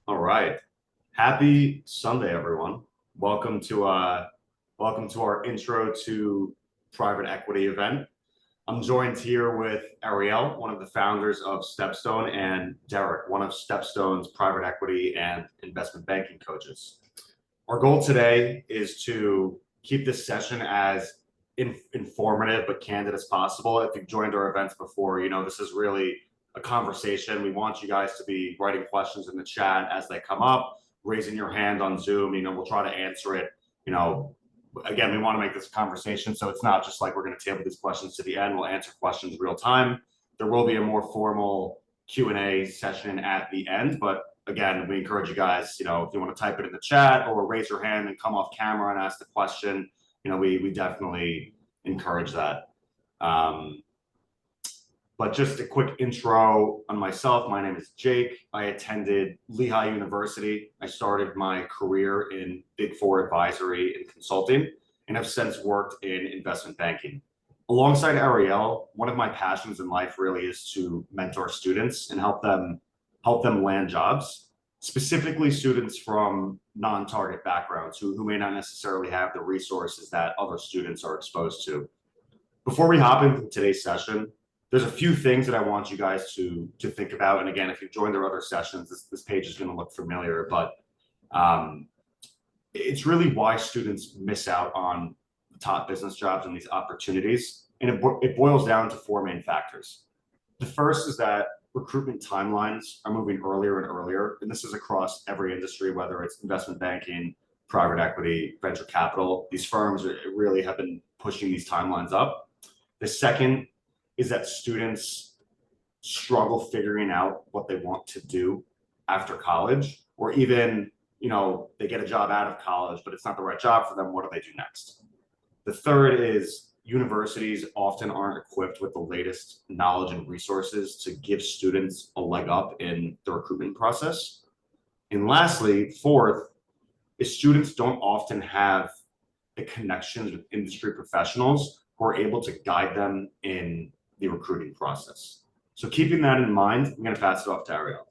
All right. Happy Sunday, everyone. Welcome to our intro to private equity event. I'm joined here with Ariel, one of the founders of Stepstone, and Derek, one of Stepstone's private equity and investment banking coaches. Our goal today is to keep this session as informative but candid as possible. If you've joined our events before, you know this is really a conversation. We want you guys to be writing questions in the chat as they come up, raising your hand on Zoom. We'll try to answer it. Again, we want to make this a conversation, so it's not just like we're going to table these questions to the end. We'll answer questions real time. There will be a more formal Q&A session at the end, but again, we encourage you guys, if you want to type it in the chat or raise your hand and come off camera and ask the question, we definitely encourage that. But just a quick intro on myself. My name is Jake. I attended Lehigh University. I started my career in Big Four advisory and consulting, and have since worked in investment banking. Alongside Ariel, one of my passions in life really is to mentor students and help them land jobs, specifically students from non-target backgrounds who may not necessarily have the resources that other students are exposed to. Before we hop into today's session, there's a few things that I want you guys to think about. And again, if you've joined our other sessions, this page is going to look familiar, but it's really why students miss out on the top business jobs and these opportunities. And it boils down to four main factors. The first is that recruitment timelines are moving earlier and earlier. And this is across every industry, whether it's investment banking, private equity, venture capital. These firms really have been pushing these timelines up. The second is that students struggle figuring out what they want to do after college, or even, they get a job out of college, but it's not the right job for them. What do they do next? The third is universities often aren't equipped with the latest knowledge and resources to give students a leg up in the recruitment process. And lastly, fourth, is students don't often have the connections with industry professionals who are able to guide them in the recruiting process. So keeping that in mind, I'm going to pass it off to Ariel.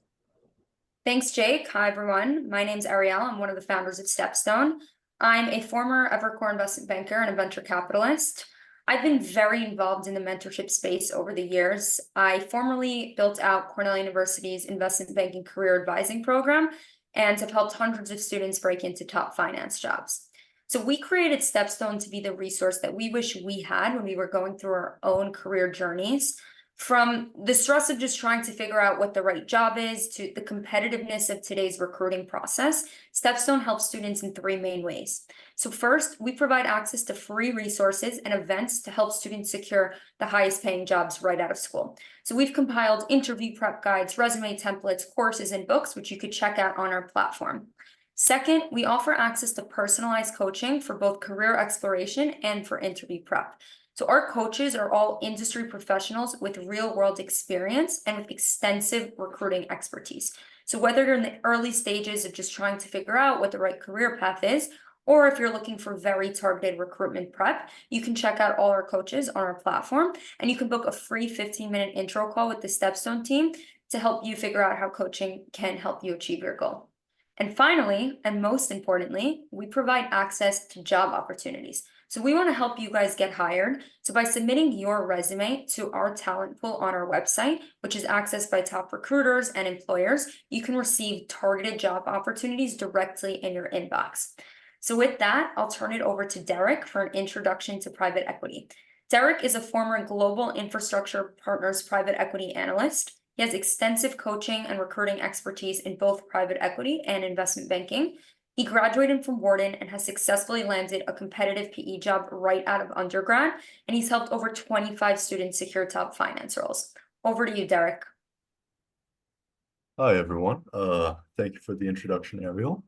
Thanks, Jake. Hi, everyone. My name's Ariel. I'm one of the founders of Stepstone. I'm a former Evercore investment banker and a venture capitalist. I've been very involved in the mentorship space over the years. I formerly built out Cornell University's investment banking career advising program and have helped hundreds of students break into top finance jobs. So we created Stepstone to be the resource that we wish we had when we were going through our own career journeys. From the stress of just trying to figure out what the right job is to the competitiveness of today's recruiting process, Stepstone helps students in three main ways. So first, we provide access to free resources and events to help students secure the highest paying jobs right out of school. So we've compiled interview prep guides, resume templates, courses, and books, which you could check out on our platform. Second, we offer access to personalized coaching for both career exploration and for interview prep. So our coaches are all industry professionals with real-world experience and with extensive recruiting expertise. So whether you're in the early stages of just trying to figure out what the right career path is, or if you're looking for very targeted recruitment prep, you can check out all our coaches on our platform, and you can book a free 15-minute intro call with the Stepstone team to help you figure out how coaching can help you achieve your goal. And finally, and most importantly, we provide access to job opportunities. So we want to help you guys get hired. So by submitting your resume to our talent pool on our website, which is accessed by top recruiters and employers, you can receive targeted job opportunities directly in your inbox. So with that, I'll turn it over to Derek for an introduction to private equity. Derek is a former Global Infrastructure Partners private equity analyst. He has extensive coaching and recruiting expertise in both private equity and investment banking. He graduated from Wharton and has successfully landed a competitive PE job right out of undergrad, and he's helped over 25 students secure top finance roles. Over to you, Derek. Hi, everyone. Thank you for the introduction, Ariel.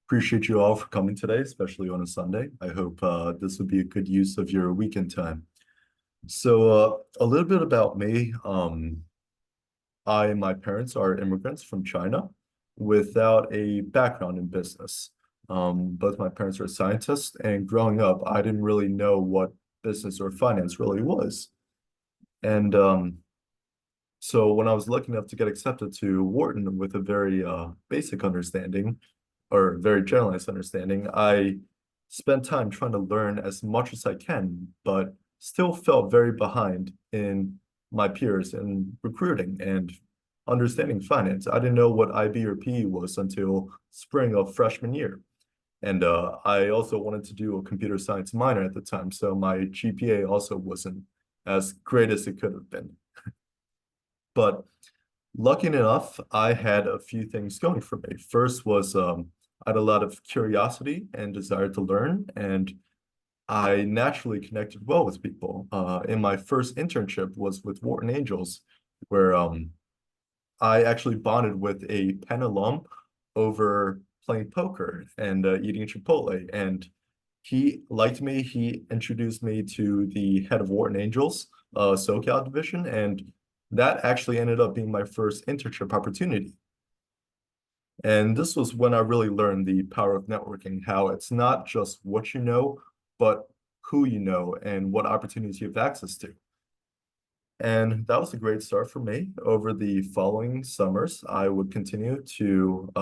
Appreciate you all for coming today, especially on a Sunday. I hope this will be a good use of your weekend time. So a little bit about me. I and my parents are immigrants from China without a background in business. Both my parents are scientists, and growing up, I didn't really know what business or finance really was. And So when I was lucky enough to get accepted to Wharton with a very basic understanding or very generalized understanding, I spent time trying to learn as much as I can, but still felt very behind in my peers in recruiting and understanding finance. I didn't know what IB or PE was until spring of freshman year. And I also wanted to do a computer science minor at the time, so my GPA also wasn't as great as it could have been. But lucky enough, I had a few things going for me. First was I had a lot of curiosity and desire to learn, and I naturally connected well with people. In my first internship was with Wharton Angels, where I actually bonded with a Penn alum over playing poker and eating Chipotle. And he liked me. He introduced me to the head of Wharton Angels, SoCal division, and that actually ended up being my first internship opportunity. And this was when I really learned the power of networking, how it's not just what you know, but who you know and what opportunities you have access to. And that was a great start for me. Over the following summers, I would continue to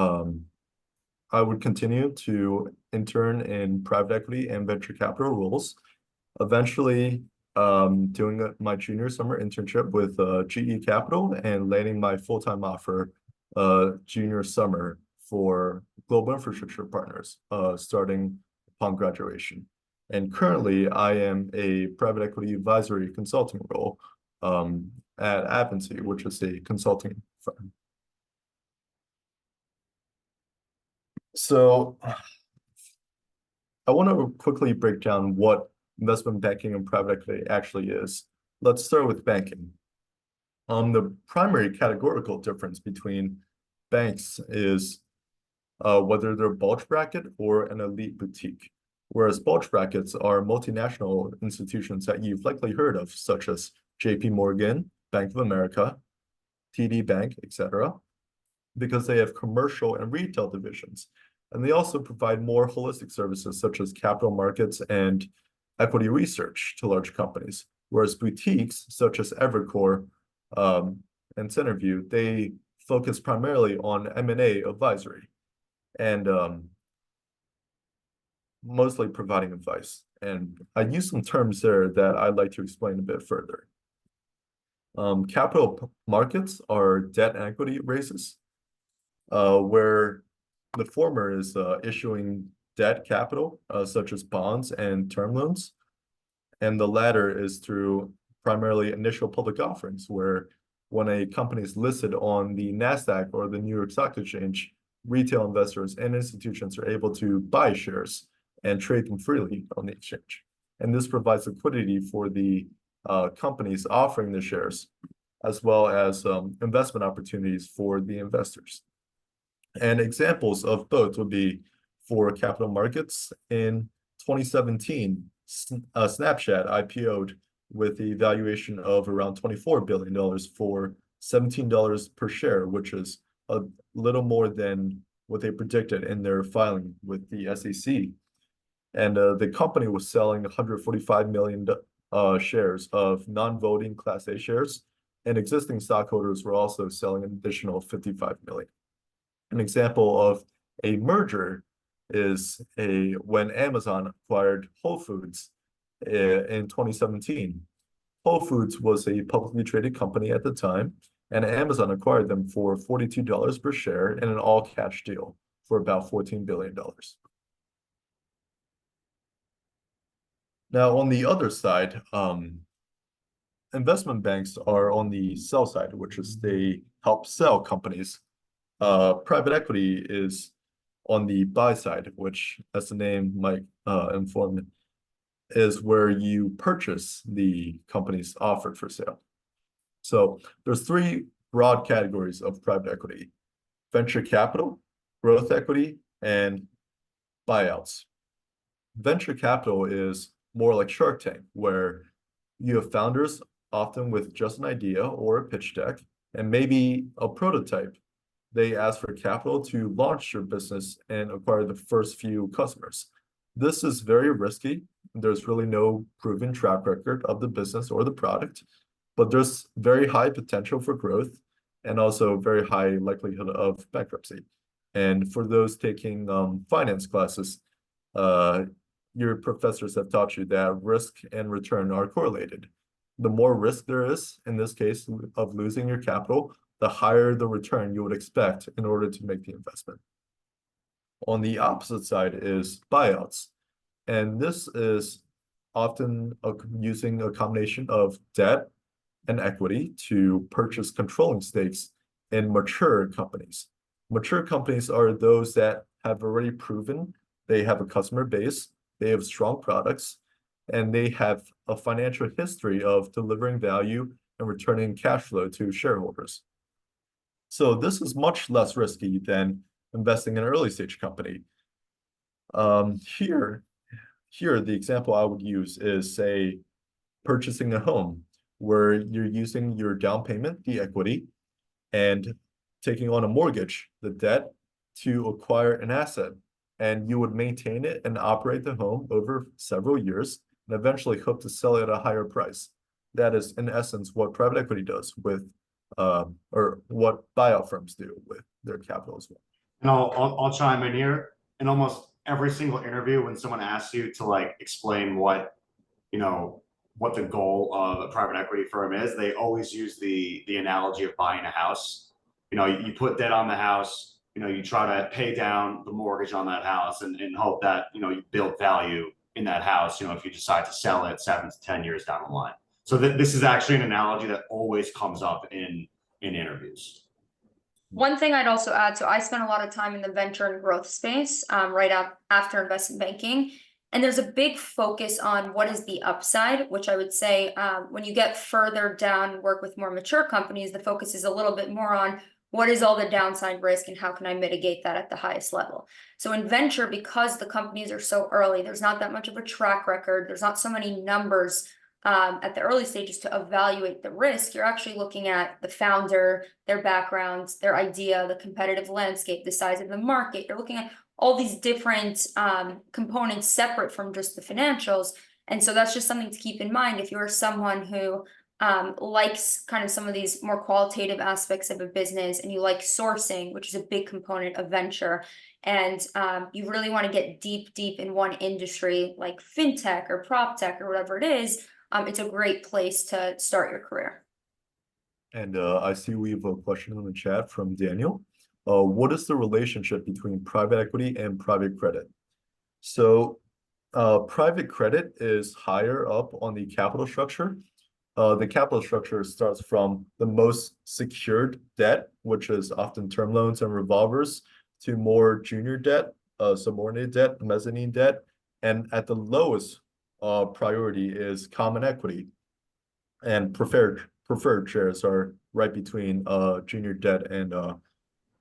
intern in private equity and venture capital roles. Eventually, doing my junior summer internship with GE Capital and landing my full-time offer junior summer for Global Infrastructure Partners, starting upon graduation. And currently, I am a private equity advisory consulting role at Advancy, which is a consulting firm. So I want to quickly break down what investment banking and private equity actually is. Let's start with banking. The primary categorical difference between banks is whether they're bulge bracket or an elite boutique. Whereas bulge brackets are multinational institutions that you've likely heard of, such as JP Morgan, Bank of America, TD Bank, etc., because they have commercial and retail divisions. And they also provide more holistic services such as capital markets and equity research to large companies. Whereas boutiques such as Evercore and Centerview, they focus primarily on M&A advisory and mostly providing advice. And I use some terms there that I'd like to explain a bit further. Capital markets are debt and equity raises, where the former is issuing debt capital, such as bonds and term loans, and the latter is through primarily initial public offerings, where when a company is listed on the NASDAQ or the New York Stock Exchange, retail investors and institutions are able to buy shares and trade them freely on the exchange. And this provides liquidity for the companies offering the shares, as well as investment opportunities for the investors. And examples of both would be for capital markets. In 2017, Snapchat IPO'd with the valuation of around $24 billion for $17 per share, which is a little more than what they predicted in their filing with the SEC. And the company was selling 145 million shares of non-voting Class A shares, and existing stockholders were also selling an additional 55 million. An example of a merger is when Amazon acquired Whole Foods in 2017. Whole Foods was a publicly traded company at the time, and Amazon acquired them for $42 per share in an all-cash deal for about $14 billion. Now, on the other side, investment banks are on the sell side, which is they help sell companies. Private equity is on the buy side, which, as the name might inform, is where you purchase the companies offered for sale. So there's three broad categories of private equity: venture capital, growth equity, and buyouts. Venture capital is more like Shark Tank, where you have founders often with just an idea or a pitch deck and maybe a prototype. They ask for capital to launch your business and acquire the first few customers. This is very risky. There's really no proven track record of the business or the product. but there's very high potential for growth and also very high likelihood of bankruptcy. And for those taking finance classes, your professors have taught you that risk and return are correlated. The more risk there is, in this case, of losing your capital, the higher the return you would expect in order to make the investment. On the opposite side is buyouts. And this is often using a combination of debt and equity to purchase controlling stakes in mature companies. Mature companies are those that have already proven they have a customer base, they have strong products, and they have a financial history of delivering value and returning cash flow to shareholders. So this is much less risky than investing in an early stage company. Here, the example I would use is, say, purchasing a home where you're using your down payment, the equity, and taking on a mortgage, the debt, to acquire an asset. And you would maintain it and operate the home over several years and eventually hope to sell it at a higher price. That is, in essence, what private equity does with, or what buyout firms do with their capital as well. And I'll chime in here. In almost every single interview, when someone asks you to like explain what, you know, what the goal of a private equity firm is, they always use the analogy of buying a house. You know, you put debt on the house, you know, you try to pay down the mortgage on that house and hope that, you know, you build value in that house, you know, if you decide to sell it 7 to 10 years down the line. So this is actually an analogy that always comes up in interviews. One thing I'd also add, so I spent a lot of time in the venture and growth space after investment banking. And there's a big focus on what is the upside, which I would say when you get further down and work with more mature companies, the focus is a little bit more on what is all the downside risk and how can I mitigate that at the highest level. So in venture, because the companies are so early, there's not that much of a track record. There's not so many numbers at the early stages to evaluate the risk. You're actually looking at the founder, their backgrounds, their idea, the competitive landscape, the size of the market. You're looking at all these different components separate from just the financials. And so that's just something to keep in mind if you're someone who likes kind of some of these more qualitative aspects of a business and you like sourcing, which is a big component of venture. And you really want to get deep in one industry like fintech or prop tech or whatever it is. It's a great place to start your career. And I see we have a question in the chat from Daniel. What is the relationship between private equity and private credit? So private credit is higher up on the capital structure. The capital structure starts from the most secured debt, which is often term loans and revolvers, to more junior debt, subordinated debt, mezzanine debt, and at the lowest priority is common equity, and preferred shares are right between junior debt and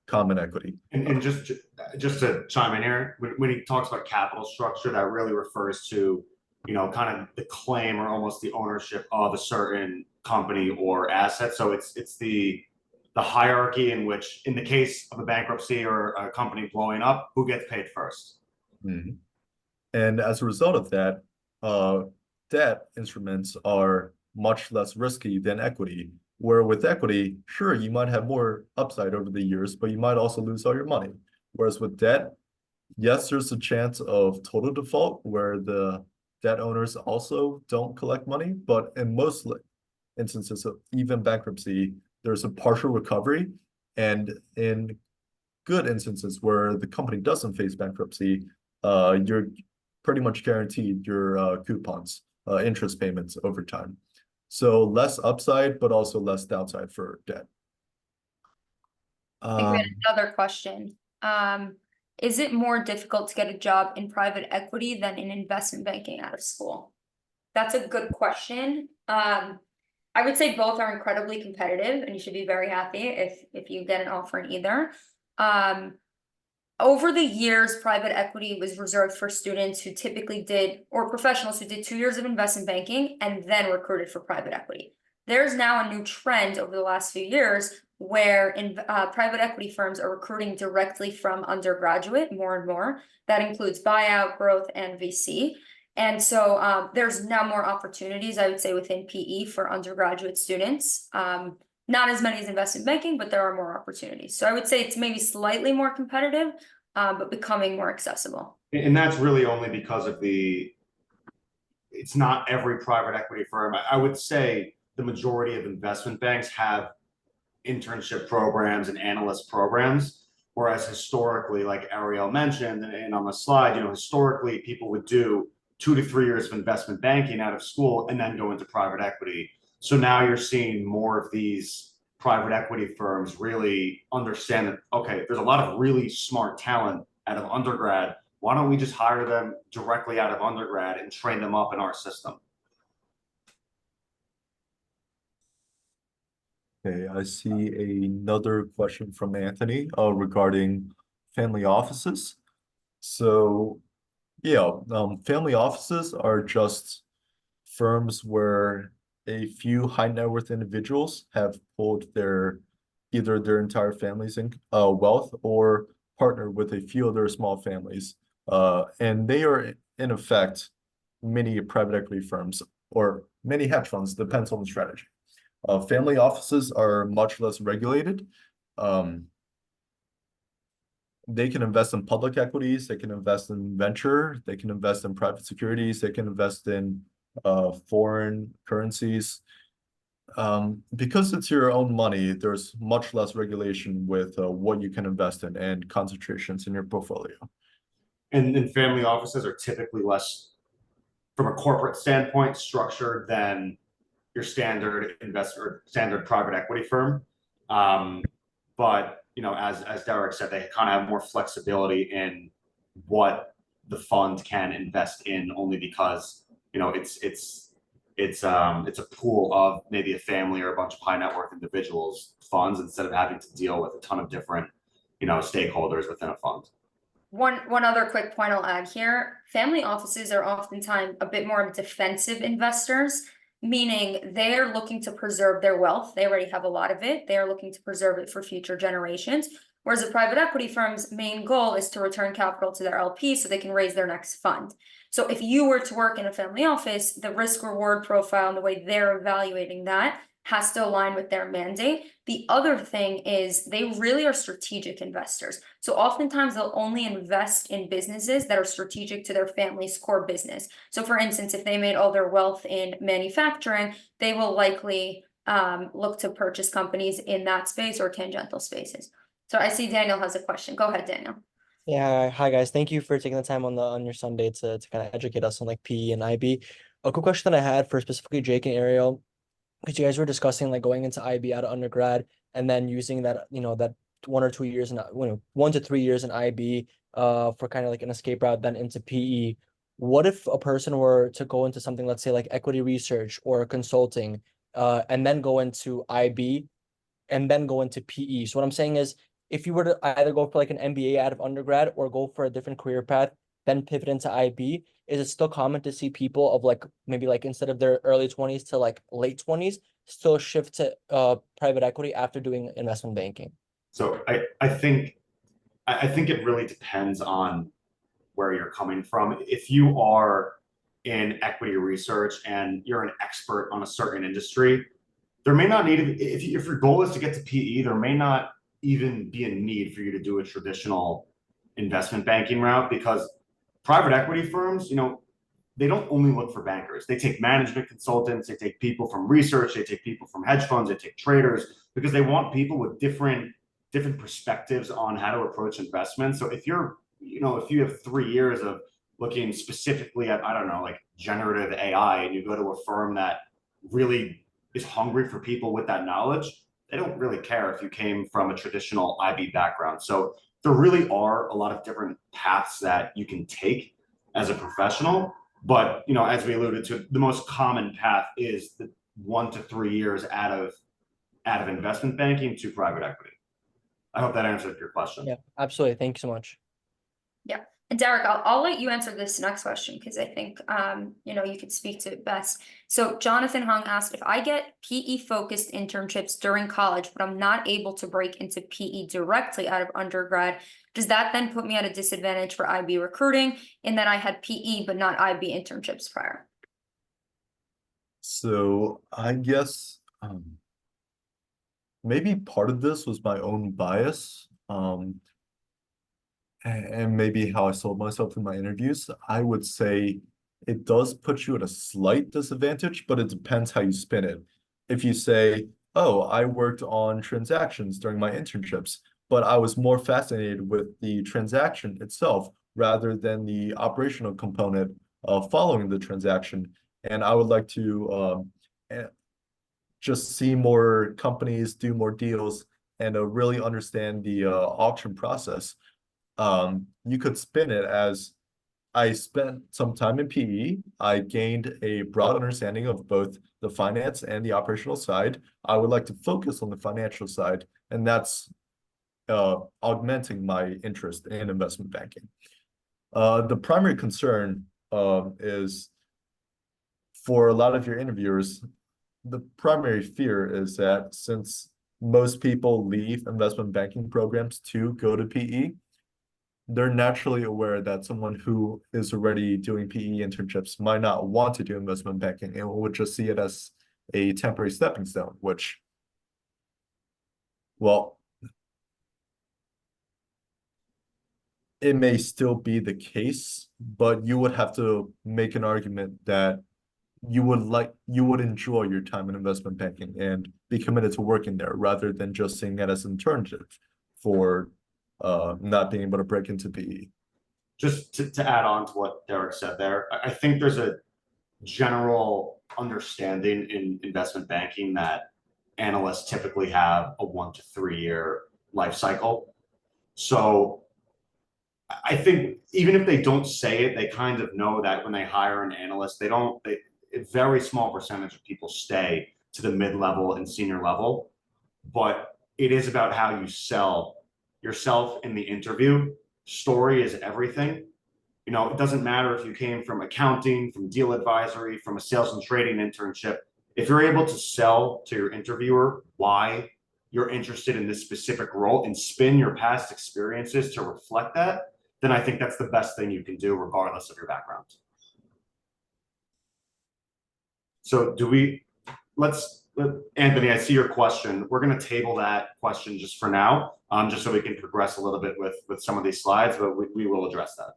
common equity. And just to chime in here, when he talks about capital structure, that really refers to, you know, kind of the claim or almost the ownership of a certain company or asset. So it's the hierarchy in which, in the case of a bankruptcy or a company blowing up, who gets paid first. Mm-hmm. And as a result of that, debt instruments are much less risky than equity, where with equity, sure, you might have more upside over the years, but you might also lose all your money. Whereas with debt, yes, there's a chance of total default where the debt owners also don't collect money, but in most instances of even bankruptcy, there's a partial recovery. And in good instances where the company doesn't face bankruptcy, you're pretty much guaranteed your coupons, interest payments over time. So less upside, but also less downside for debt. I think we had another question. Is it more difficult to get a job in private equity than in investment banking out of school? That's a good question. I would say both are incredibly competitive, and you should be very happy if you get an offer in either. Over the years, private equity was reserved for students who typically did, or professionals who did 2 years of investment banking and then recruited for private equity. There's now a new trend over the last few years where private equity firms are recruiting directly from undergraduate more and more. That includes buyout, growth, and VC. And so there's now more opportunities, I would say, within PE for undergraduate students. Not as many as investment banking, but there are more opportunities. So I would say it's maybe slightly more competitive, but becoming more accessible. And that's really only because of it's not every private equity firm. I would say the majority of investment banks have internship programs and analyst programs, whereas historically, like Ariel mentioned, and on the slide, historically people would do 2 to 3 years of investment banking out of school and then go into private equity. So now you're seeing more of these private equity firms really understand that, okay, there's a lot of really smart talent out of undergrad. Why don't we just hire them directly out of undergrad and train them up in our system? Okay, I see another question from Anthony regarding family offices. So yeah, family offices are just firms where a few high net worth individuals have pulled either their entire family's wealth or partner with a few other small families. And they are in effect many private equity firms or many hedge funds, depends on the strategy. Family offices are much less regulated. They can invest in public equities, they can invest in venture, they can invest in private securities, they can invest in foreign currencies. Because it's your own money, there's much less regulation with what you can invest in and concentrations in your portfolio. And family offices are typically less, from a corporate standpoint, structured than your standard investor, standard private equity firm. But as Derek said, they kind of have more flexibility in what the fund can invest in, only because it's a pool of maybe a family or a bunch of high net worth individuals funds, instead of having to deal with a ton of different stakeholders within a fund. One other quick point I'll add here: family offices are oftentimes a bit more defensive investors, meaning they're looking to preserve their wealth. They already have a lot of it. They are looking to preserve it for future generations. Whereas a private equity firm's main goal is to return capital to their LP so they can raise their next fund. So if you were to work in a family office, the risk reward profile and the way they're evaluating that has to align with their mandate. The other thing is they really are strategic investors. So oftentimes they'll only invest in businesses that are strategic to their family's core business. So for instance, if they made all their wealth in manufacturing, they will likely look to purchase companies in that space or tangential spaces. So I see Daniel has a question. Go ahead, Daniel. Yeah, hi guys. Thank you for taking the time on your Sunday to kind of educate us on like PE and IB. A quick question that I had for specifically Jake and Ariel, because you guys were discussing like going into IB out of undergrad and then using that, that 1 or 2 years in 1 to 3 years in IB for kind of like an escape route then into PE. What if a person were to go into something, let's say like equity research or consulting, and then go into IB and then go into PE? So what I'm saying is, if you were to either go for like an MBA out of undergrad or go for a different career path, then pivot into IB, is it still common to see people of like maybe like instead of their early 20s to like late 20s still shift to private equity after doing investment banking? So I think it really depends on where you're coming from. If you are in equity research and you're an expert on a certain industry, there may not need to be, if your goal is to get to PE, there may not even be a need for you to do a traditional investment banking route, because private equity firms, they don't only look for bankers. They take management consultants, they take people from research, they take people from hedge funds, they take traders, because they want people with different perspectives on how to approach investments. So if if you have 3 years of looking specifically at, I don't know, like generative AI, and you go to a firm that really is hungry for people with that knowledge, they don't really care if you came from a traditional IB background. So there really are a lot of different paths that you can take as a professional. But, as we alluded to, the most common path is the 1 to 3 years out of investment banking to private equity. I hope that answered your question. Yeah, absolutely. Thank you so much. Yeah. And Derek, I'll let you answer this next question because I think you could speak to it best. So Jonathan Hung asked, if I get PE focused internships during college, but I'm not able to break into PE directly out of undergrad, does that then put me at a disadvantage for IB recruiting in that I had PE but not IB internships prior? So I guess maybe part of this was my own bias. And maybe how I sold myself in my interviews. I would say it does put you at a slight disadvantage, but it depends how you spin it. If you say, oh, I worked on transactions during my internships, but I was more fascinated with the transaction itself rather than the operational component following the transaction. And I would like to just see more companies do more deals and really understand the auction process. You could spin it as I spent some time in PE. I gained a broad understanding of both the finance and the operational side. I would like to focus on the financial side, and that's augmenting my interest in investment banking. The primary concern is for a lot of your interviewers, the primary fear is that since most people leave investment banking programs to go to PE, they're naturally aware that someone who is already doing PE internships might not want to do investment banking and would just see it as a temporary stepping stone, which, well, it may still be the case, but you would have to make an argument that you would enjoy your time in investment banking and be committed to working there rather than just seeing it as an alternative for not being able to break into PE. Just to add on to what Derek said there, I think there's a general understanding in investment banking that analysts typically have a 1 to 3 year life cycle. So I think even if they don't say it, they kind of know that when they hire an analyst, a very small percentage of people stay to the mid-level and senior level, but it is about how you sell yourself in the interview. Story is everything. It doesn't matter if you came from accounting, from deal advisory, from a sales and trading internship. If you're able to sell to your interviewer why you're interested in this specific role and spin your past experiences to reflect that, then I think that's the best thing you can do regardless of your background. So Anthony, I see your question. We're going to table that question just for now, just so we can progress a little bit with some of these slides, but we will address that.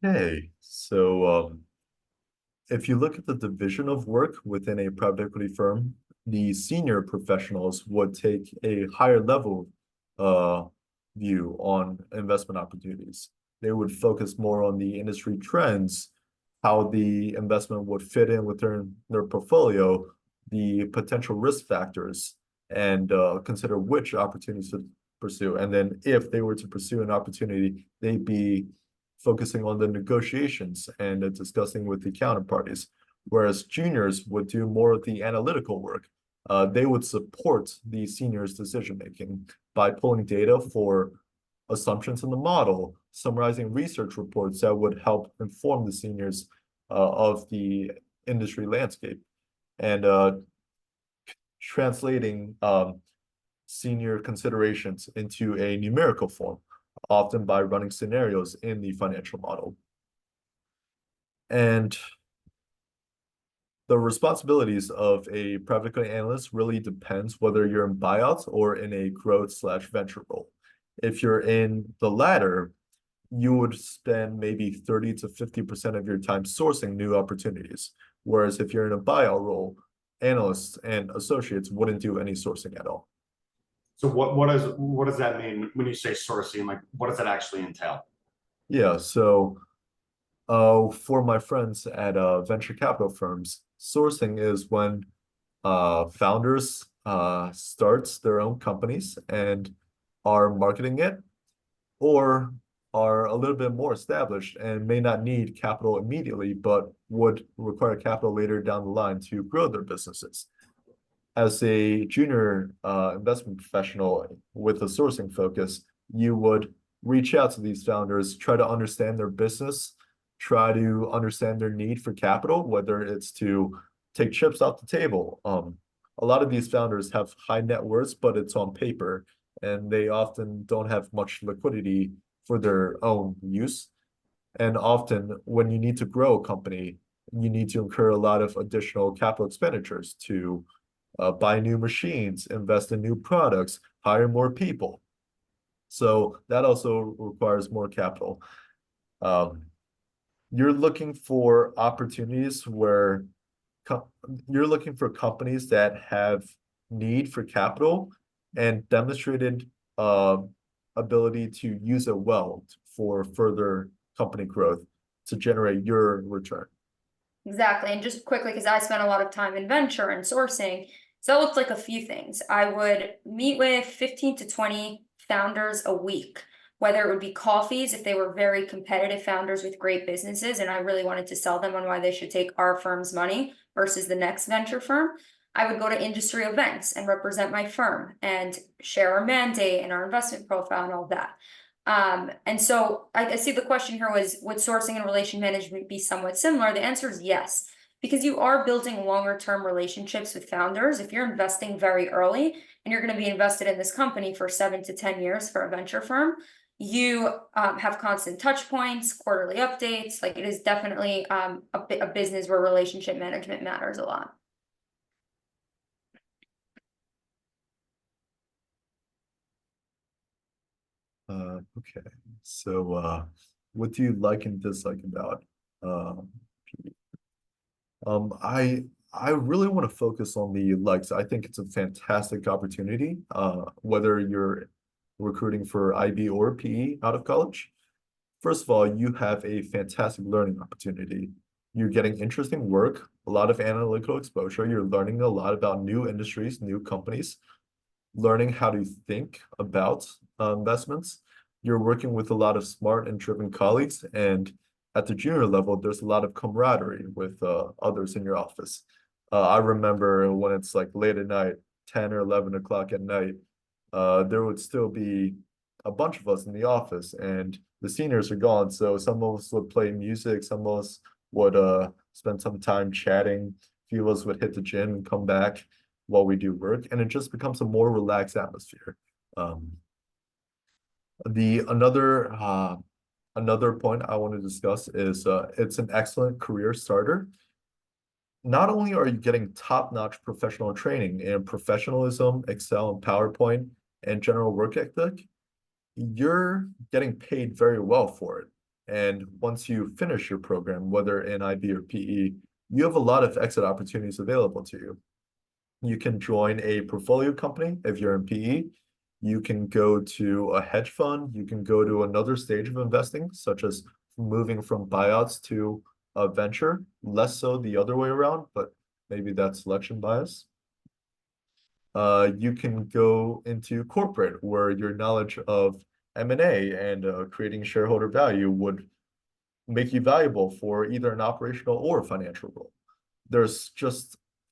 Okay, so if you look at the division of work within a private equity firm, the senior professionals would take a higher level view on investment opportunities. They would focus more on the industry trends, how the investment would fit in with their portfolio, the potential risk factors, and consider which opportunities to pursue. And then if they were to pursue an opportunity, they'd be focusing on the negotiations and discussing with the counterparties, whereas juniors would do more of the analytical work. They would support the seniors' decision-making by pulling data for assumptions in the model, summarizing research reports that would help inform the seniors of the industry landscape, and translating senior considerations into a numerical form, often by running scenarios in the financial model. And the responsibilities of a private equity analyst really depends whether you're in buyouts or in a growth/venture role. If you're in the latter, you would spend maybe 30 to 50% of your time sourcing new opportunities. Whereas if you're in a buyout role, analysts and associates wouldn't do any sourcing at all. So what does that mean when you say sourcing? Like, what does that actually entail? Yeah, so for my friends at venture capital firms, sourcing is when founders starts their own companies and are marketing it, or are a little bit more established and may not need capital immediately, but would require capital later down the line to grow their businesses. as a junior investment professional with a sourcing focus, you would reach out to these founders, try to understand their business, try to understand their need for capital, whether it's to take chips off the table. A lot of these founders have high net worths, but it's on paper, and they often don't have much liquidity for their own use. And often, when you need to grow a company, you need to incur a lot of additional capital expenditures to buy new machines, invest in new products, hire more people. So that also requires more capital. You're looking for opportunities where you're looking for companies that have need for capital and demonstrated ability to use it well for further company growth to generate your return. Exactly. And just quickly, because I spent a lot of time in venture and sourcing, so that looked like a few things. I would meet with 15 to 20 founders a week, whether it would be coffees if they were very competitive founders with great businesses, and I really wanted to sell them on why they should take our firm's money versus the next venture firm. I would go to industry events and represent my firm and share our mandate and our investment profile and all that. And so I see the question here was, would sourcing and relation management be somewhat similar? The answer is yes, because you are building longer term relationships with founders. If you're investing very early and you're going to be invested in this company for 7 to 10 years for a venture firm, you have constant touch points, quarterly updates. Like, it is definitely a business where relationship management matters a lot. Okay, so what do you like and dislike about PE? I really want to focus on the likes. I think it's a fantastic opportunity, whether you're recruiting for IB or PE out of college. First of all, you have a fantastic learning opportunity. You're getting interesting work, a lot of analytical exposure. You're learning a lot about new industries, new companies, learning how to think about investments. You're working with a lot of smart and driven colleagues, and at the junior level, there's a lot of camaraderie with others in your office. I remember when it's like late at night, 10 or 11 o'clock at night, there would still be a bunch of us in the office, and the seniors are gone. So some of us would play music, some of us would spend some time chatting. A few of us would hit the gym and come back while we do work, and it just becomes a more relaxed atmosphere. Another point I want to discuss is it's an excellent career starter. Not only are you getting top-notch professional training in professionalism, Excel, and PowerPoint, and general work ethic, you're getting paid very well for it. And once you finish your program, whether in IB or PE, you have a lot of exit opportunities available to you. You can join a portfolio company if you're in PE. You can go to a hedge fund. You can go to another stage of investing, such as moving from buyouts to a venture, less so the other way around, but maybe that's selection bias. You can go into corporate, where your knowledge of M&A and creating shareholder value would make you valuable for either an operational or financial role.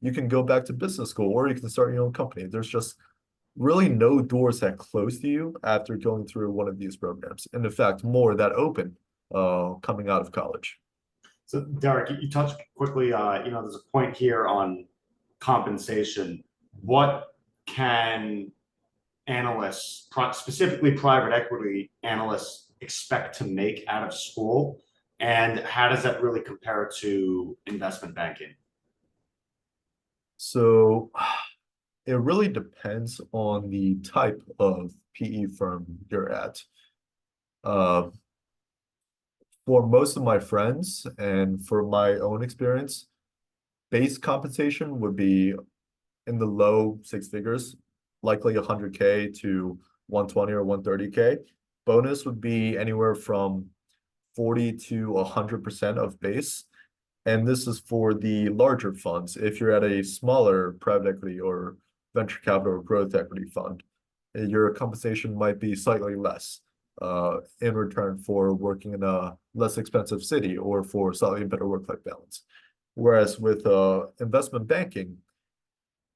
You can go back to business school, or you can start your own company. There's just really no doors that close to you after going through one of these programs. And in fact, more that open coming out of college. So Derek, you touched quickly, there's a point here on compensation. What can analysts, specifically private equity analysts, expect to make out of school? And how does that really compare to investment banking? So it really depends on the type of PE firm you're at. For most of my friends and for my own experience, base compensation would be in the low six figures, likely 100K to 120 or 130K. Bonus would be anywhere from 40 to 100% of base. And this is for the larger funds. If you're at a smaller private equity or venture capital or growth equity fund, your compensation might be slightly less in return for working in a less expensive city or for slightly better work-life balance. Whereas with investment banking,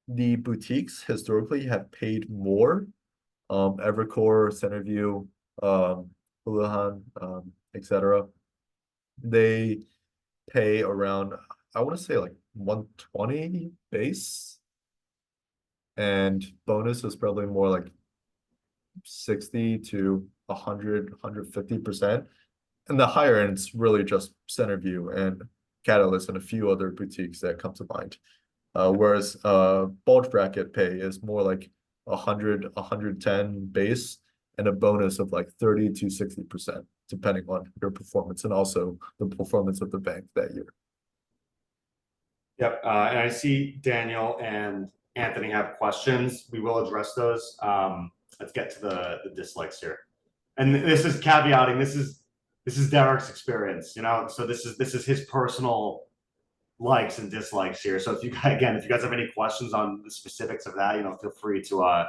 the boutiques historically have paid more. Evercore, Centerview, Houlihan, etc. They pay around, I want to say like 120 base, and bonus is probably more like 60 to 100, 150%. And the higher end, it's really just Centerview and Catalyst and a few other boutiques that come to mind. Whereas bulge bracket pay is more like 100, 110 base and a bonus of like 30 to 60%, depending on your performance and also the performance of the bank that year. Yep, and I see Daniel and Anthony have questions. We will address those. Let's get to the dislikes here. And this is caveating, this is Derek's experience, so this is his personal likes and dislikes here. So if you guys have any questions on the specifics of that, feel free to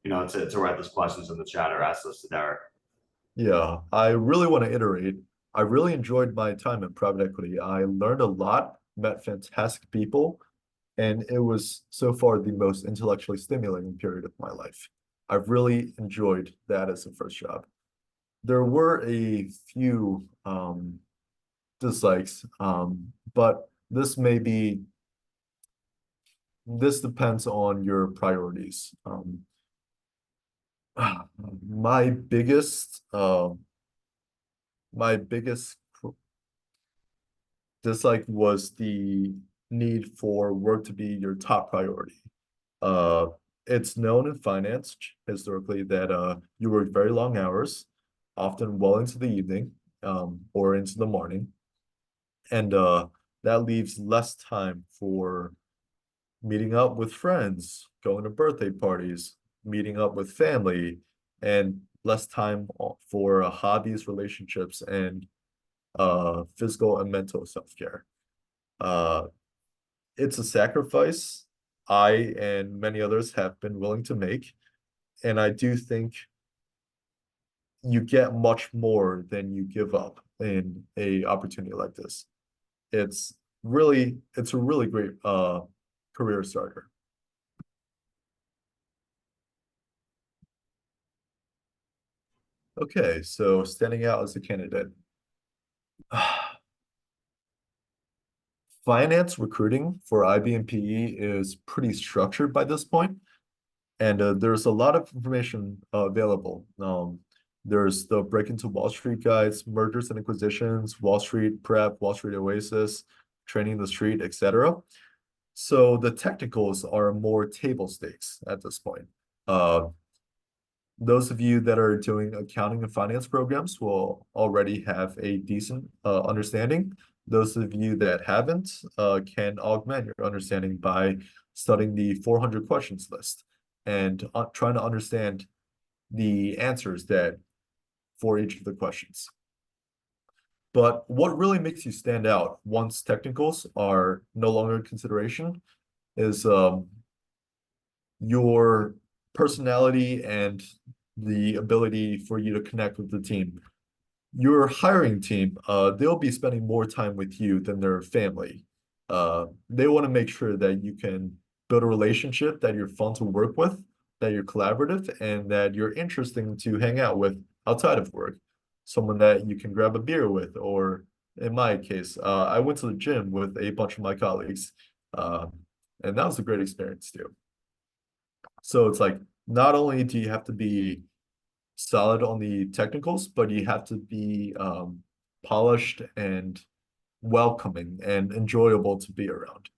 to write those questions in the chat or ask those to Derek. Yeah, I really want to iterate. I really enjoyed my time in private equity. I learned a lot, met fantastic people, and it was so far the most intellectually stimulating period of my life. I've really enjoyed that as a first job. There were a few dislikes, but this depends on your priorities. My biggest dislike was the need for work to be your top priority. It's known in finance historically that you work very long hours, often well into the evening, or into the morning, and that leaves less time for meeting up with friends, going to birthday parties, meeting up with family, and less time for hobbies, relationships, and physical and mental self-care. It's a sacrifice I and many others have been willing to make, and I do think you get much more than you give up in a opportunity like this. It's a really great career starter. Okay, so standing out as a candidate. Finance recruiting for IB and PE is pretty structured by this point, and there's a lot of information available. There's the Break into Wall Street guides, mergers and acquisitions, Wall Street Prep, Wall Street Oasis, Training the Street, etc. So the technicals are more table stakes at this point. Those of you that are doing accounting and finance programs will already have a decent understanding. Those of you that haven't can augment your understanding by studying the 400 questions list and trying to understand the answers that for each of the questions. But what really makes you stand out once technicals are no longer in consideration is your personality and the ability for you to connect with the team. Your hiring team, they'll be spending more time with you than their family. They want to make sure that you can build a relationship, that you're fun to work with, that you're collaborative, and that you're interesting to hang out with outside of work. Someone that you can grab a beer with, or in my case, I went to the gym with a bunch of my colleagues, and that was a great experience too. So it's like, not only do you have to be solid on the technicals, but you have to be polished and welcoming and enjoyable to be around.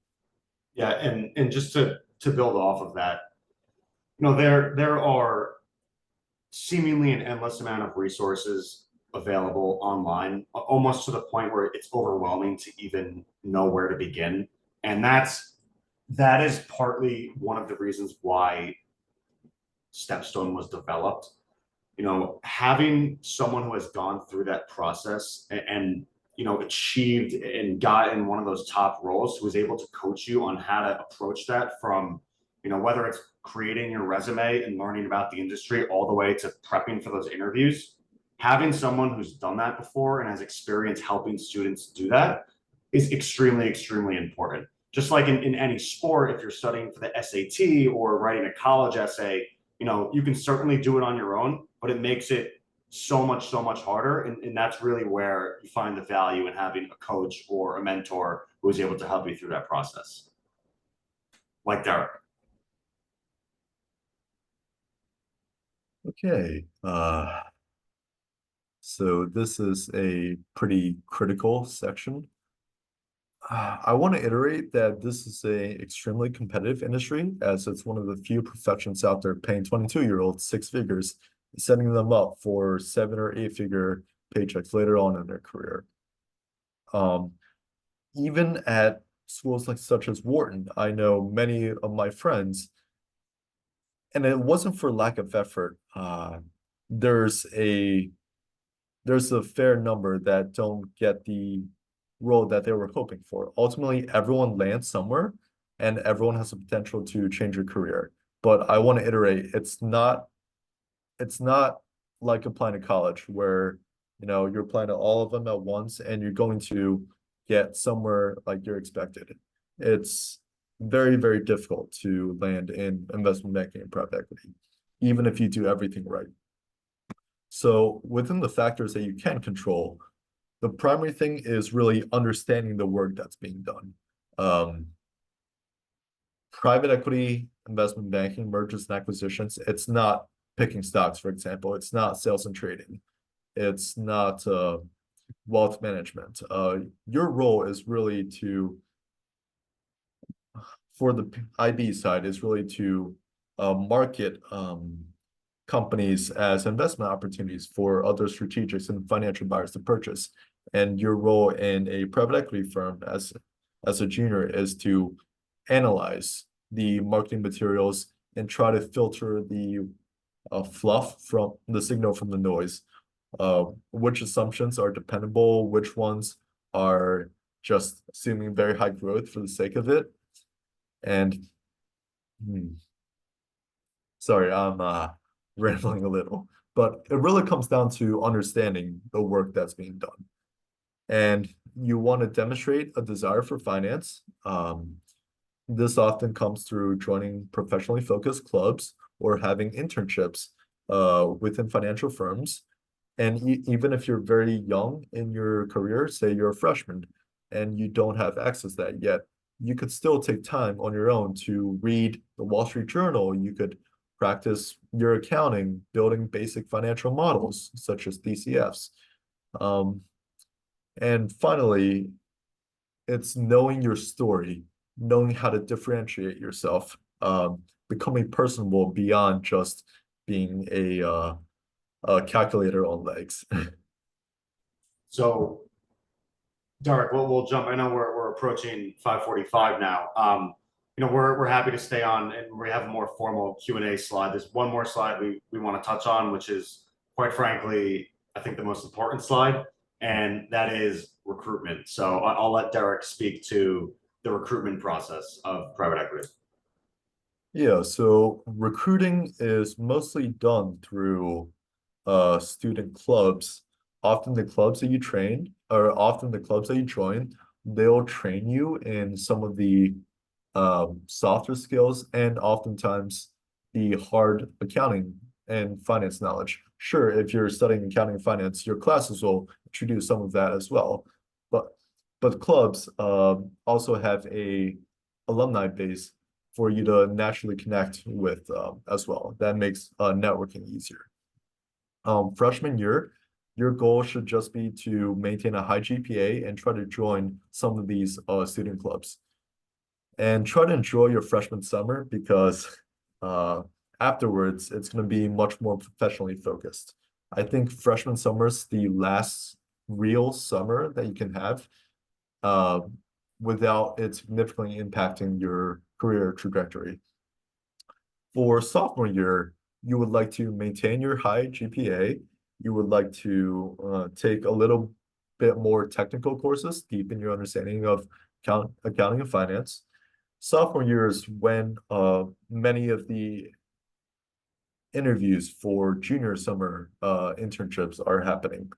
Yeah, and just to build off of that, there are seemingly an endless amount of resources available online, almost to the point where it's overwhelming to even know where to begin. And that is partly one of the reasons why Stepstone was developed. Having someone who has gone through that process and achieved and gotten one of those top roles, who is able to coach you on how to approach that from, whether it's creating your resume and learning about the industry all the way to prepping for those interviews. Having someone who's done that before and has experience helping students do that is extremely, extremely important. Just like in any sport, if you're studying for the SAT or writing a college essay, you can certainly do it on your own, but it makes it so much harder. And that's really where you find the value in having a coach or a mentor who is able to help you through that process. Like Derek. Okay. So this is a pretty critical section. I want to iterate that this is a extremely competitive industry, as it's one of the few professions out there paying 22-year-olds 6 figures, setting them up for 7 or 8 figure paychecks later on in their career. Even at schools like such as Wharton, I know many of my friends, and it wasn't for lack of effort. There's a fair number that don't get the role that they were hoping for. Ultimately, everyone lands somewhere, and everyone has the potential to change your career. But I want to iterate, it's not like applying to college where you're applying to all of them at once and you're going to get somewhere like you're expected. It's very, very difficult to land in investment banking and private equity, even if you do everything right. So within the factors that you can control, the primary thing is really understanding the work that's being done. Private equity, investment banking, mergers and acquisitions, it's not picking stocks, for example. It's not sales and trading. It's not wealth management. Your role is really for the IB side, is really to market companies as investment opportunities for other strategics and financial buyers to purchase. And your role in a private equity firm as a junior is to analyze the marketing materials and try to filter the fluff from the signal from the noise. Which assumptions are dependable, which ones are just assuming very high growth for the sake of it. And sorry, I'm rambling a little, but it really comes down to understanding the work that's being done. And you want to demonstrate a desire for finance. This often comes through joining professionally focused clubs or having internships within financial firms. And even if you're very young in your career, say you're a freshman and you don't have access to that yet, you could still take time on your own to read the Wall Street Journal. You could practice your accounting, building basic financial models such as DCFs. And finally, it's knowing your story, knowing how to differentiate yourself, becoming personable beyond just being a calculator on legs. So, Derek, we'll jump. I know we're approaching 5:45 now. We're happy to stay on, and we have a more formal Q&A slide. There's one more slide we want to touch on, which is, quite frankly, I think the most important slide, and that is recruitment. So I'll let Derek speak to the recruitment process of private equity. Yeah, so recruiting is mostly done through student clubs. Often the clubs that you join, they'll train you in some of the softer skills and oftentimes the hard accounting and finance knowledge. Sure, if you're studying accounting and finance, your classes will introduce some of that as well. But clubs also have a alumni base for you to naturally connect with as well. That makes networking easier. Freshman year, your goal should just be to maintain a high GPA and try to join some of these student clubs. And try to enjoy your freshman summer because afterwards, it's going to be much more professionally focused. I think freshman summer's the last real summer that you can have without it significantly impacting your career trajectory. For sophomore year, you would like to maintain your high GPA. You would like to take a little bit more technical courses, deepen your understanding of accounting and finance. Sophomore year is when many of the interviews for junior summer internships are happening.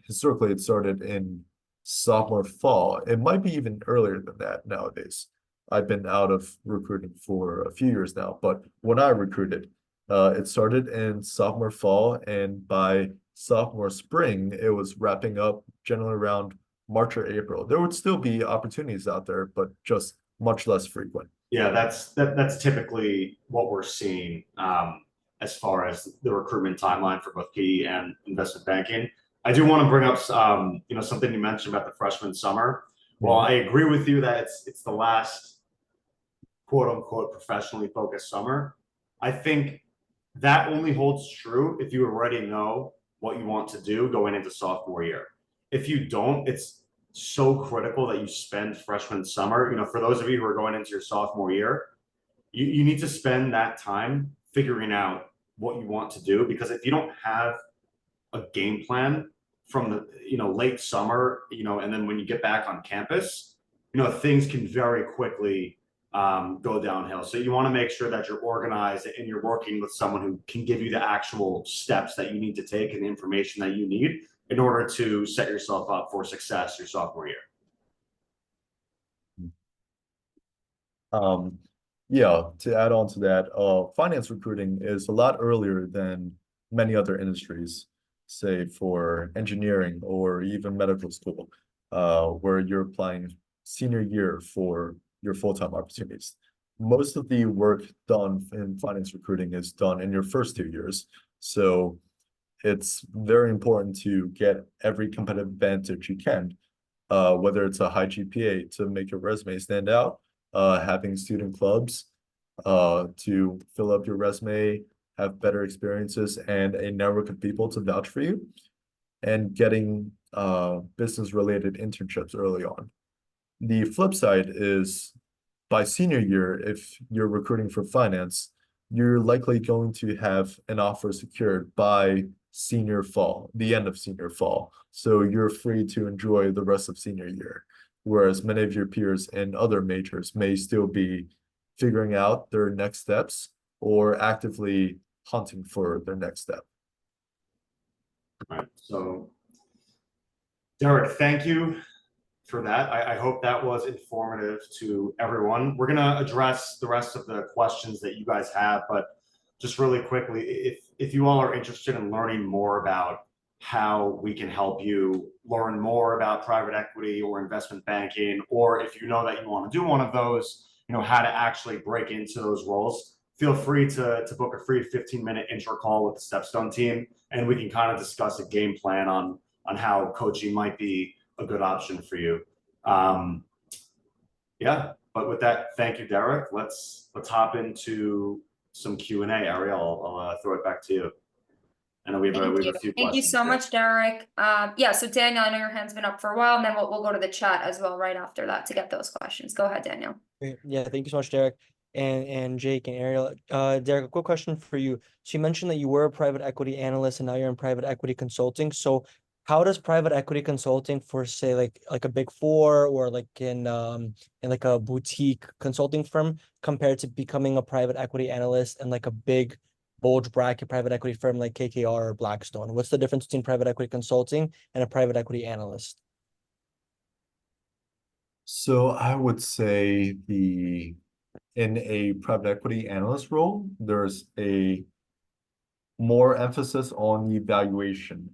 Historically, it started in sophomore fall. It might be even earlier than that nowadays. I've been out of recruiting for a few years now, but when I recruited, it started in sophomore fall, and by sophomore spring, it was wrapping up generally around March or April. There would still be opportunities out there, but just much less frequent. Yeah, that's typically what we're seeing as far as the recruitment timeline for both PE and investment banking. I do want to bring up something you mentioned about the freshman summer. Well, I agree with you that it's the last quote unquote professionally focused summer. I think that only holds true if you already know what you want to do going into sophomore year. If you don't, it's so critical that you spend freshman summer. For those of you who are going into your sophomore year, you need to spend that time figuring out what you want to do, because if you don't have a game plan from the late summer, and then when you get back on campus, things can very quickly go downhill. So you want to make sure that you're organized and you're working with someone who can give you the actual steps that you need to take and the information that you need in order to set yourself up for success your sophomore year. Yeah, to add on to that, finance recruiting is a lot earlier than many other industries, say for engineering or even medical school, where you're applying senior year for your full-time opportunities. Most of the work done in finance recruiting is done in your first 2 years. So it's very important to get every competitive advantage you can, whether it's a high GPA to make your resume stand out, having student clubs to fill up your resume, have better experiences, and a network of people to vouch for you, and getting business-related internships early on. The flip side is by senior year, if you're recruiting for finance, you're likely going to have an offer secured by senior fall, the end of senior fall. So you're free to enjoy the rest of senior year. Whereas many of your peers in other majors may still be figuring out their next steps or actively hunting for their next step. All right. So, Derek, thank you for that. I hope that was informative to everyone. We're going to address the rest of the questions that you guys have, but just really quickly, if you all are interested in learning more about how we can help you learn more about private equity or investment banking, or if you know that you want to do one of those, how to actually break into those roles, feel free to book a free 15-minute intro call with the Stepstone team, and we can kind of discuss a game plan on how coaching might be a good option for you. Yeah, but with that, thank you, Derek. Let's hop into some Q&A. Ariel, I'll throw it back to you. I know we have a few questions. Thank you so much, Derek. Yeah, so Daniel, I know your hand's been up for a while, and then we'll go to the chat as well right after that to get those questions. Go ahead, Daniel. Yeah, thank you so much, Derek. And Jake and Ariel. Derek, a quick question for you. So you mentioned that you were a private equity analyst and now you're in private equity consulting. So how does private equity consulting for, say, like a Big Four or like in like a boutique consulting firm compared to becoming a private equity analyst and like a big bulge bracket private equity firm like KKR or Blackstone? What's the difference between private equity consulting and a private equity analyst? So I would say in a private equity analyst role, there's a more emphasis on the valuation,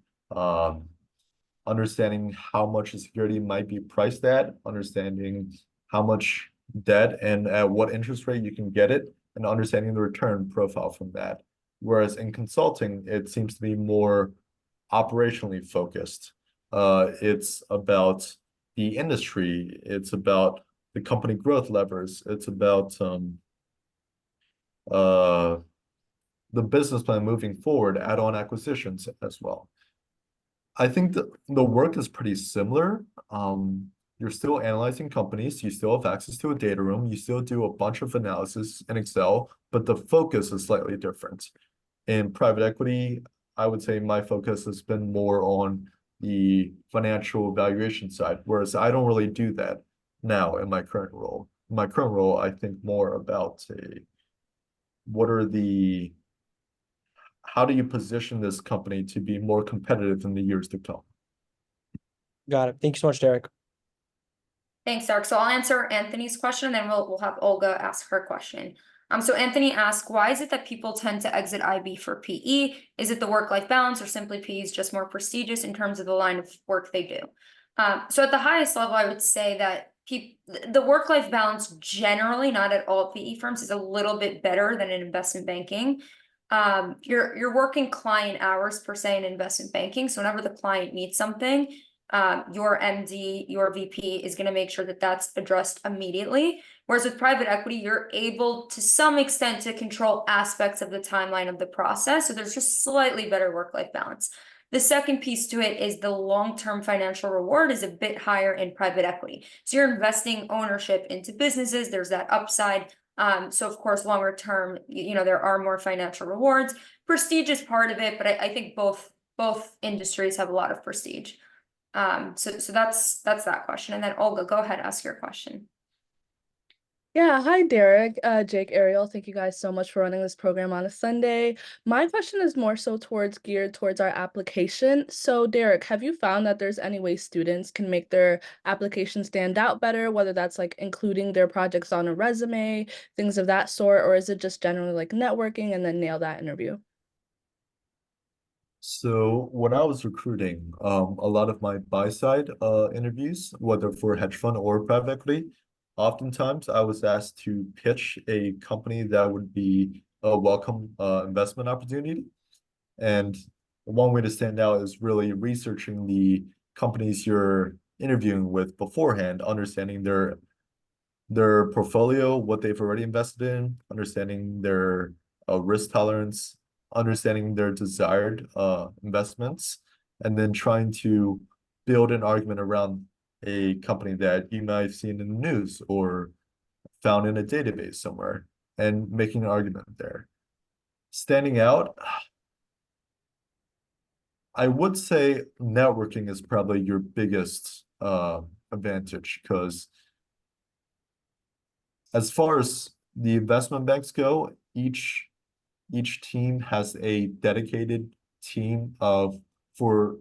understanding how much a security might be priced at, understanding how much debt and at what interest rate you can get it, and understanding the return profile from that. Whereas in consulting, it seems to be more operationally focused. It's about the industry, it's about the company growth levers, it's about the business plan moving forward, add-on acquisitions as well. I think the work is pretty similar. You're still analyzing companies, you still have access to a data room, you still do a bunch of analysis in Excel, but the focus is slightly different. In private equity, I would say my focus has been more on the financial valuation side, whereas I don't really do that now in my current role. In my current role, I think more about how do you position this company to be more competitive in the years to come? Got it. Thank you so much, Derek. Thanks, Derek. So I'll answer Anthony's question, then we'll have Olga ask her question. So Anthony asked, why is it that people tend to exit IB for PE? Is it the work-life balance, or simply PE is just more prestigious in terms of the line of work they do? So at the highest level, I would say that the work-life balance generally, not at all PE firms, is a little bit better than in investment banking. You're working client hours per se in investment banking. So whenever the client needs something, your MD, your VP is going to make sure that that's addressed immediately. Whereas with private equity, you're able to some extent to control aspects of the timeline of the process. So there's just slightly better work-life balance. The second piece to it is the long-term financial reward is a bit higher in private equity. So you're investing ownership into businesses. There's that upside. So of course, longer term, there are more financial rewards. Prestige is part of it, but I think both industries have a lot of prestige. So that's that question. And then Olga, go ahead, ask your question. Yeah, hi Derek, Jake, Ariel. Thank you guys so much for running this program on a Sunday. My question is more so geared towards our application. So Derek, have you found that there's any way students can make their application stand out better, whether that's like including their projects on a resume, things of that sort, or is it just generally like networking and then nail that interview? So when I was recruiting, a lot of my buy side interviews, whether for hedge fund or private equity, oftentimes I was asked to pitch a company that would be a welcome investment opportunity. And one way to stand out is really researching the companies you're interviewing with beforehand, understanding their portfolio, what they've already invested in, understanding their risk tolerance, understanding their desired investments, and then trying to build an argument around a company that you might have seen in the news or found in a database somewhere, and making an argument there. Standing out, I would say networking is probably your biggest advantage, because as far as the investment banks go, each team has a dedicated team for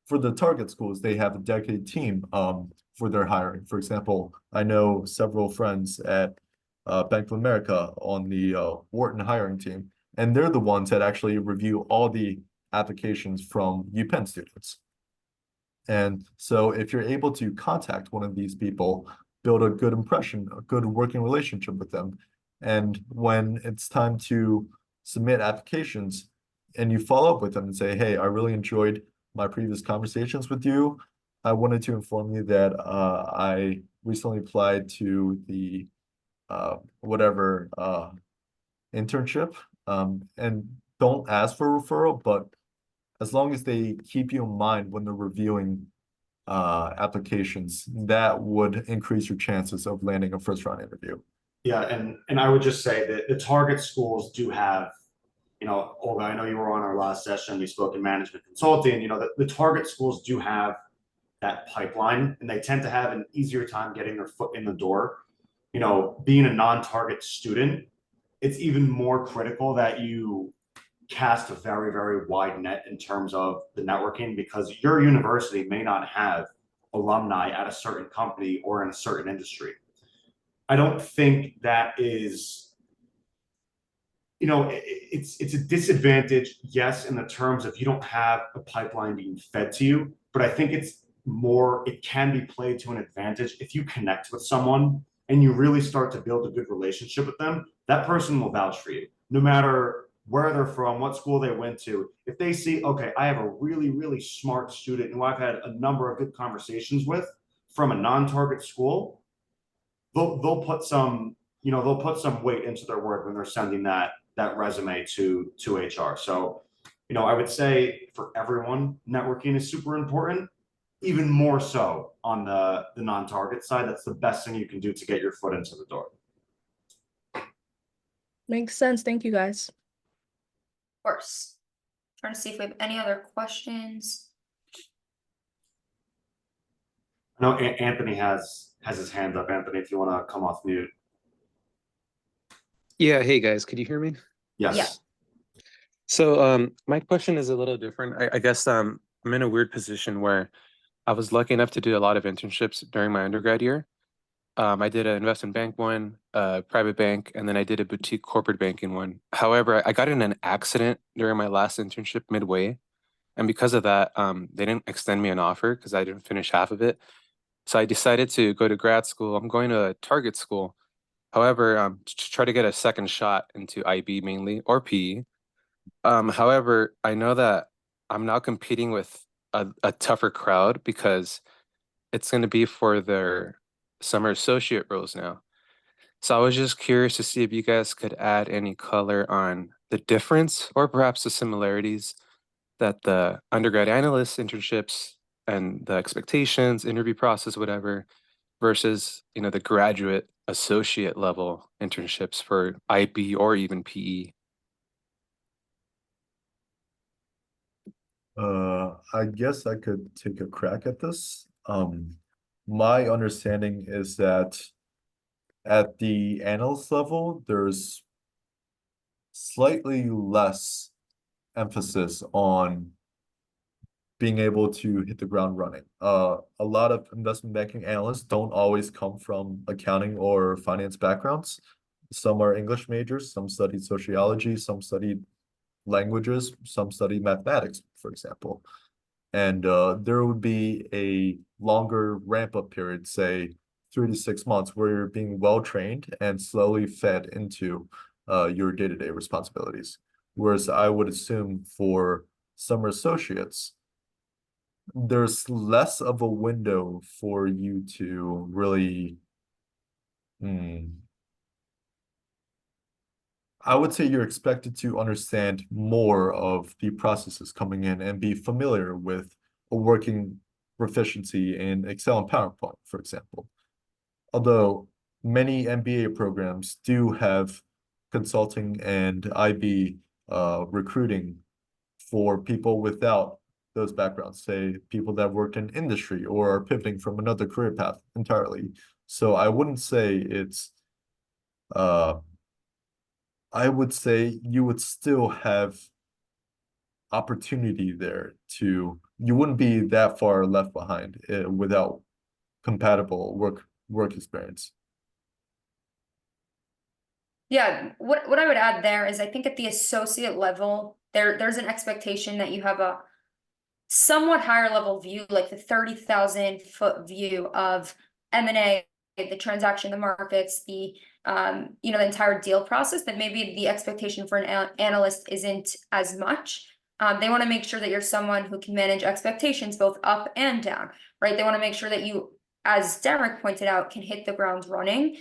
the target schools. They have a dedicated team for their hiring. For example, I know several friends at Bank of America on the Wharton hiring team, and they're the ones that actually review all the applications from UPenn students. And so if you're able to contact one of these people, build a good impression, a good working relationship with them, and when it's time to submit applications and you follow up with them and say, hey, I really enjoyed my previous conversations with you. I wanted to inform you that I recently applied to the whatever internship, and don't ask for a referral, but as long as they keep you in mind when they're reviewing applications, that would increase your chances of landing a first round interview. Yeah, and I would just say that the target schools do have, Olga, I know you were on our last session, we spoke in management consulting, the target schools do have that pipeline, and they tend to have an easier time getting their foot in the door. Being a non-target student, it's even more critical that you cast a very, very wide net in terms of the networking, because your university may not have alumni at a certain company or in a certain industry. I don't think that is, it's a disadvantage, yes, in the terms of you don't have a pipeline being fed to you, but I think it can be played to an advantage if you connect with someone and you really start to build a good relationship with them. That person will vouch for you, no matter where they're from, what school they went to. If they see, okay, I have a really, really smart student who I've had a number of good conversations with from a non-target school, they'll put some weight into their word when they're sending that resume to HR. So, I would say for everyone, networking is super important, even more so on the non-target side. That's the best thing you can do to get your foot into the door. Makes sense. Thank you guys. Of course. Trying to see if we have any other questions. I know Anthony has his hand up. Anthony, if you want to come off mute. Yeah, hey guys, could you hear me? Yes. Yeah. So my question is a little different. I guess I'm in a weird position where I was lucky enough to do a lot of internships during my undergrad year. I did an investment bank one, a private bank, and then I did a boutique corporate banking one. However, I got in an accident during my last internship midway, and because of that, they didn't extend me an offer because I didn't finish half of it. So I decided to go to grad school. I'm going to Target school. However, to try to get a second shot into IB mainly or PE. However, I know that I'm now competing with a tougher crowd because it's going to be for their summer associate roles now. So I was just curious to see if you guys could add any color on the difference or perhaps the similarities that the undergrad analyst internships and the expectations, interview process, whatever, versus, the graduate associate level internships for IB or even PE. I guess I could take a crack at this. My understanding is that at the analyst level, there's slightly less emphasis on being able to hit the ground running. A lot of investment banking analysts don't always come from accounting or finance backgrounds. Some are English majors, some studied sociology, some studied languages, some study mathematics, for example. And there would be a longer ramp-up period, say 3 to 6 months, where you're being well-trained and slowly fed into your day-to-day responsibilities. Whereas I would assume for summer associates, there's less of a window for you to really, I would say you're expected to understand more of the processes coming in and be familiar with a working proficiency in Excel and PowerPoint, for example. Although many MBA programs do have consulting and IB recruiting for people without those backgrounds, say people that worked in industry or are pivoting from another career path entirely. So I wouldn't say it's I would say you would still have opportunity there you wouldn't be that far left behind without compatible work experience. Yeah, what I would add there is I think at the associate level, there's an expectation that you have a somewhat higher level view, like the 30,000-foot view of M&A, the transaction, the markets, the the entire deal process, that maybe the expectation for an analyst isn't as much. They want to make sure that you're someone who can manage expectations both up and down, right? They want to make sure that you, as Derek pointed out, can hit the ground running.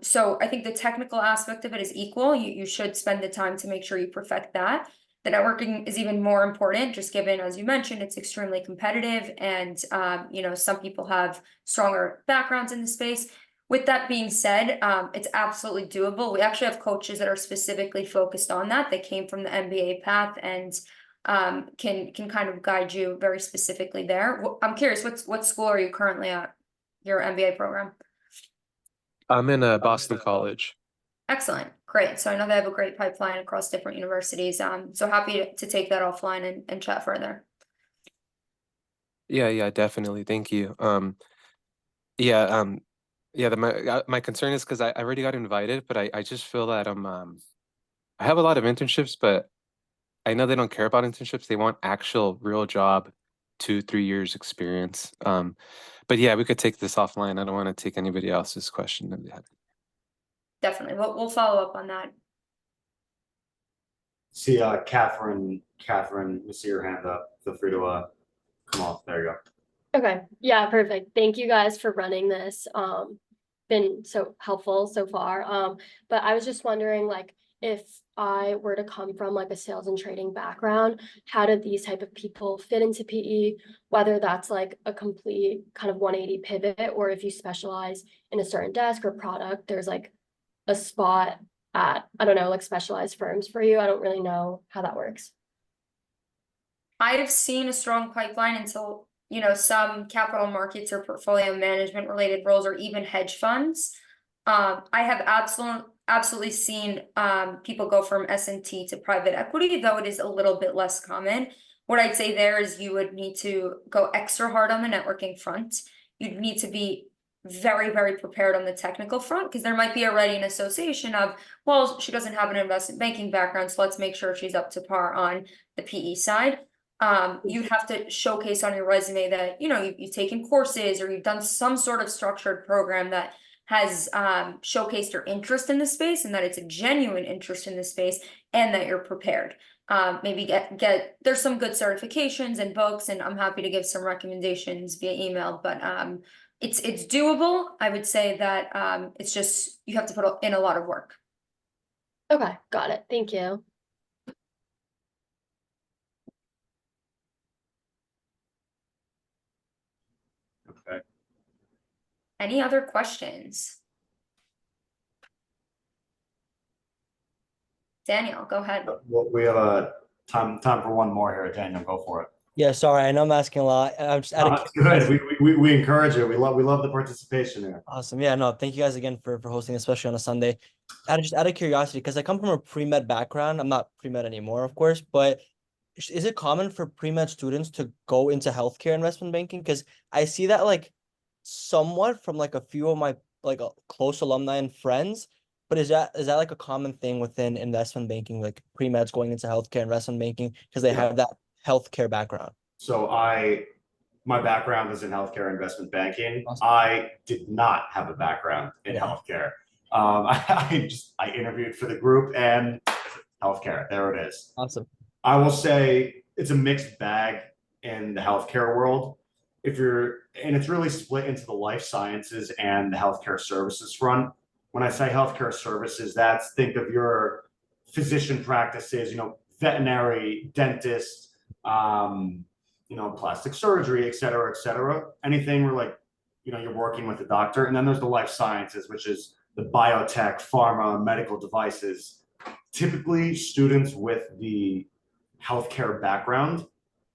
So I think the technical aspect of it is equal. You should spend the time to make sure you perfect that. The networking is even more important, just given, as you mentioned, it's extremely competitive, and some people have stronger backgrounds in the space. With that being said, it's absolutely doable. We actually have coaches that are specifically focused on that. They came from the MBA path and can kind of guide you very specifically there. I'm curious, what school are you currently at, your MBA program? I'm in Boston College. Excellent. Great. So I know they have a great pipeline across different universities. So happy to take that offline and chat further. Yeah, definitely. Thank you. My concern is because I already got invited, but I just feel that I have a lot of internships, but I know they don't care about internships. They want actual real job, 2-3 years experience. But yeah, we could take this offline. I don't want to take anybody else's question that they have. Definitely. We'll follow up on that. See, Catherine, you see your hand up. Feel free to come off. There you go. Okay, yeah, perfect. Thank you guys for running this. Been so helpful so far. But I was just wondering, like, if I were to come from like a sales and trading background, how do these type of people fit into PE, whether that's like a complete kind of 180 pivot, or if you specialize in a certain desk or product, there's like a spot at, I don't know, like specialized firms for you. I don't really know how that works. I've seen a strong pipeline until, some capital markets or portfolio management related roles, or even hedge funds. I have absolutely seen people go from S&T to private equity, though it is a little bit less common. What I'd say there is you would need to go extra hard on the networking front. You'd need to be very, very prepared on the technical front, because there might be already an association of, well, she doesn't have an investment banking background, so let's make sure she's up to par on the PE side. You'd have to showcase on your resume that, you know, you've taken courses or you've done some sort of structured program that has showcased your interest in the space, and that it's a genuine interest in the space, and that you're prepared. Maybe get there's some good certifications and books, and I'm happy to give some recommendations via email, but it's doable. I would say that it's just you have to put in a lot of work. Okay, got it. Thank you. Okay. Any other questions? Daniel, go ahead. Well, we have a time for one more here. Daniel, go for it. Yeah, sorry, I know I'm asking a lot. I'm just out of That's good. We encourage it. We love the participation here. Awesome. Yeah, no, thank you guys again for hosting, especially on a Sunday. Out of curiosity, because I come from a pre-med background. I'm not pre-med anymore, of course, but is it common for pre-med students to go into healthcare investment banking? Because I see that like somewhat from like a few of my like close alumni and friends. But is that like a common thing within investment banking, like pre-meds going into healthcare investment banking because they have that healthcare background? So my background is in healthcare investment banking. Awesome. I did not have a background in healthcare. I interviewed for the group and healthcare. There it is. Awesome. I will say it's a mixed bag in the healthcare world. And it's really split into the life sciences and the healthcare services front. When I say healthcare services, think of your physician practices, you know, veterinary, dentist, you know, plastic surgery, et cetera, anything where like, you know, you're working with a doctor. And then there's the life sciences, which is the biotech, pharma, medical devices. Typically, students with the healthcare background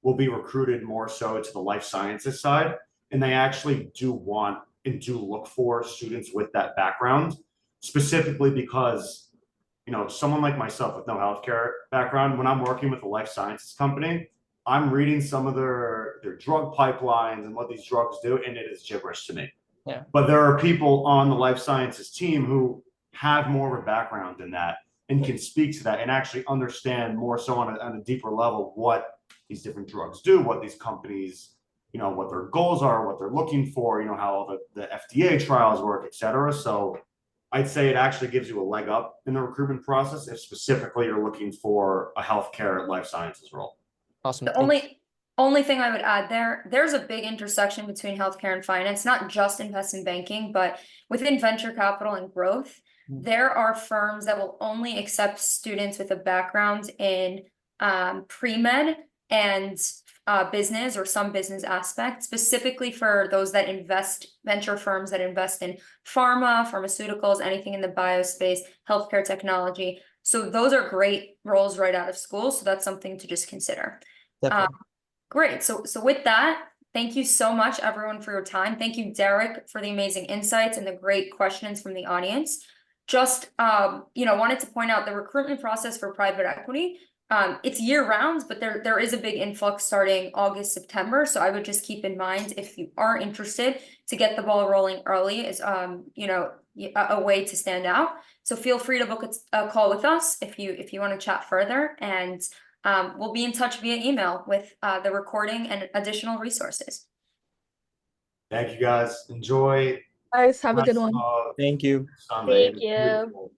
will be recruited more so to the life sciences side. And they actually do want and do look for students with that background, specifically because, you know, someone like myself with no healthcare background, when I'm working with a life sciences company, I'm reading some of their drug pipelines and what these drugs do, and it is gibberish to me. Yeah. But there are people on the life sciences team who have more of a background in that and can speak to that and actually understand more so on a deeper level what these different drugs do, what these companies, you know, what their goals are, what they're looking for, you know, how all the FDA trials work, et cetera. So I'd say it actually gives you a leg up in the recruitment process if specifically you're looking for a healthcare life sciences role. Awesome. The only thing I would add there's a big intersection between healthcare and finance, not just investment banking, but within venture capital and growth. There are firms that will only accept students with a background in pre-med and business or some business aspect, specifically for those that venture firms that invest in pharma, pharmaceuticals, anything in the biospace, healthcare technology. So those are great roles right out of school. So that's something to just consider. Definitely. Great. So with that, thank you so much, everyone, for your time. Thank you, Derek, for the amazing insights and the great questions from the audience. Just, you know, wanted to point out the recruitment process for private equity. It's year round, but there is a big influx starting August, September. So I would just keep in mind, if you are interested, to get the ball rolling early is, you know, a way to stand out. So feel free to book a call with us if you want to chat further, and we'll be in touch via email with the recording and additional resources. Thank you guys. Enjoy. Guys, have a good one. Thank you. Sunday. Thank you.